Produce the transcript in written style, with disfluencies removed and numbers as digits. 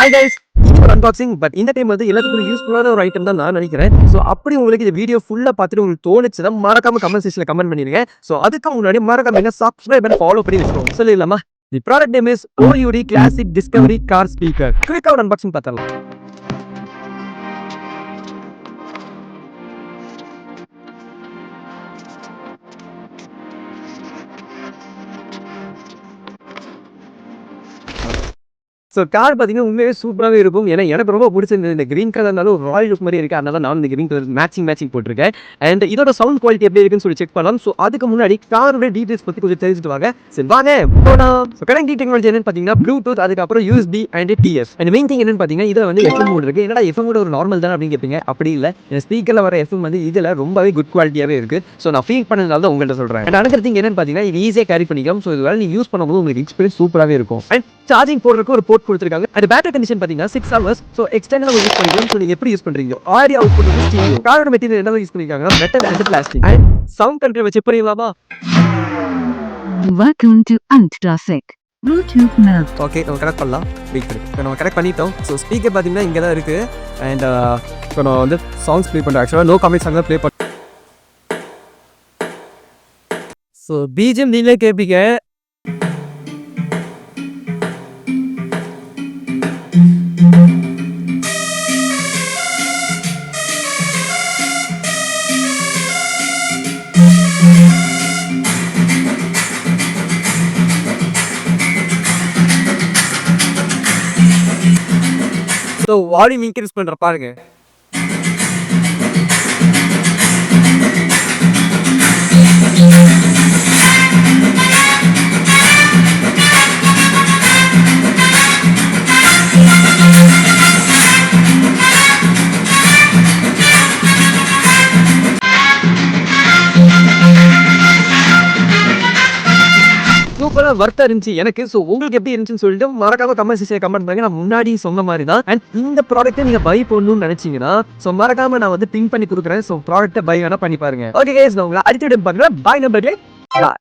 Hi guys, இது ஒரு unboxing. But இந்த டைம் வந்து எல்லாத்துக்கும் யூஸ்ஃபுல்லான ஒரு ஐட்டம் தான் நான் நினைக்கிறேன். ஸோ அப்படி உங்களுக்கு இந்த வீடியோ ஃபுல்லா பார்த்துட்டு உங்களுக்கு தோணுச்சுன்னா மறக்காம கமெண்ட் செக்ஷன்ல கமெண்ட் பண்ணிடுங்க. ஸோ அதுக்கு முன்னாடி மறக்காம என்ன சப்ஸ்கிரைப் அண்ட் ஃபாலோ பண்ணி வச்சுக்கோங்க. சொல்லிடலாமா? The product name is OUD classic Discovery car speaker. குயிக்கா ஒரு அன்பாக்சிங் பார்த்தரலாம். ஸோ கார் பார்த்தீங்கன்னா உண்மையாவே சூப்பராகவே இருக்கும். ஏன்னா எனக்கு ரொம்ப பிடிச்சிருந்தது இந்த கிரீன் கலர்னாலும் ஒரு ராயல் லுக் மாதிரி இருக்கு. அதனால நான் இந்த கிரீன் கலர் மேட்சிங் போட்டிருக்கேன். அண்ட் இதோட சவுண்ட் குவாலிட்டி எப்படி இருக்குன்னு சொல்லி செக் பண்ணலாம். ஸோ அதுக்கு முன்னாடி காரோட டீடைல்ஸ் பற்றி கொஞ்சம் தெரிஞ்சுட்டு வாங்க. சரி வாங்க போலாம். ஸோ கனெக்ட் டெக்னாலஜி என்னன்னு பார்த்தீங்கன்னா ப்ளூடூத், அதுக்கப்புறம் USB and TF. And main thing என்னன்னு பார்த்தீங்கன்னா இதில் வந்து FM மோட் இருக்கு. என்னடா FM மோட் ஒரு நார்மல் தானே அப்படின்னு கேட்பீங்க. அப்படி இல்லை, இந்த ஸ்பீக்கரில் வர FM வந்து இதில் ரொம்பவே குட் குவாலிட்டியாகவே இருக்கு. ஸோ நான் ஃபீல் பண்ணதுனால தான் உங்கள்கிட்ட சொல்கிறேன். அண்ட் அனதர் திங் என்னன்னு பார்த்தீங்கன்னா இது ஈஸியாக கேரி பண்ணிக்கலாம். ஸோ இது வேலை நீங்கள் யூஸ் பண்ணும்போது உங்களுக்கு எக்ஸ்பீரியன்ஸ் சூப்பராகவே இருக்கும். அண்ட் சார்ஜிங் போடுறதுக்கு ஒரு போர்ட் கொடுத்துருக்காங்க. அது பேட்டரி கண்டிஷன் பார்த்தீங்கன்னா 6 hours. ஸோ எக்ஸ்டர்னல் யூஸ் பண்ணிக்கலாம். ஸோ நீங்க எப்படி யூஸ் பண்றீங்க? ஆடியோ அவுட்புட் வந்து ஸ்டீரியோ. காரோட மெட்டீரியல் என்ன யூஸ் பண்ணிருக்காங்க? Metal and plastic. And sound control வச்சு புரியுமாமா? Welcome to Antrasic Bluetooth Melt. Okay, நம்ம கனெக்ட் பண்ணலாம். ஸ்பீக்கர் நம்ம கனெக்ட் பண்ணிட்டோம். ஸோ ஸ்பீக்கர் பார்த்தீங்கன்னா இங்கே தான் இருக்கு. அண்ட் இப்போ நான் வந்து சாங்ஸ் ப்ளே பண்ணுறேன். ஆக்சுவலாக நோ கமெண்ட்ஸ் அங்கே ப்ளே பண்ண. ஸோ BGM நீங்களே கேட்பீங்க. ஸோ வால்யூம் இன்க்ரீஸ் பண்ணுற பாருங்க. சூப்பரா வர்த்தா இருந்துச்சு எனக்கு. ஸோ உங்களுக்கு எப்படி இருந்துச்சுன்னு சொல்லிட்டு மறக்காம கமெண்ட் செக்ஷன்ல கமெண்ட் பண்ணுங்க. நான் முன்னாடி சொன்ன மாதிரி தான். அண்ட் இந்த ப்ராடக்ட்டை நீங்க பை பண்ணணும்னு நினைச்சீங்கன்னா ஸோ மறக்காம நான் வந்து பின் பண்ணி கொடுக்குறேன். ஸோ ப்ராடக்ட்டை பை வேணா பண்ணி பாருங்க. ஓகே கைஸ், நான் உங்களை அடுத்த டைம் பார்க்குறேன். பாய் நம்பர். பாய்.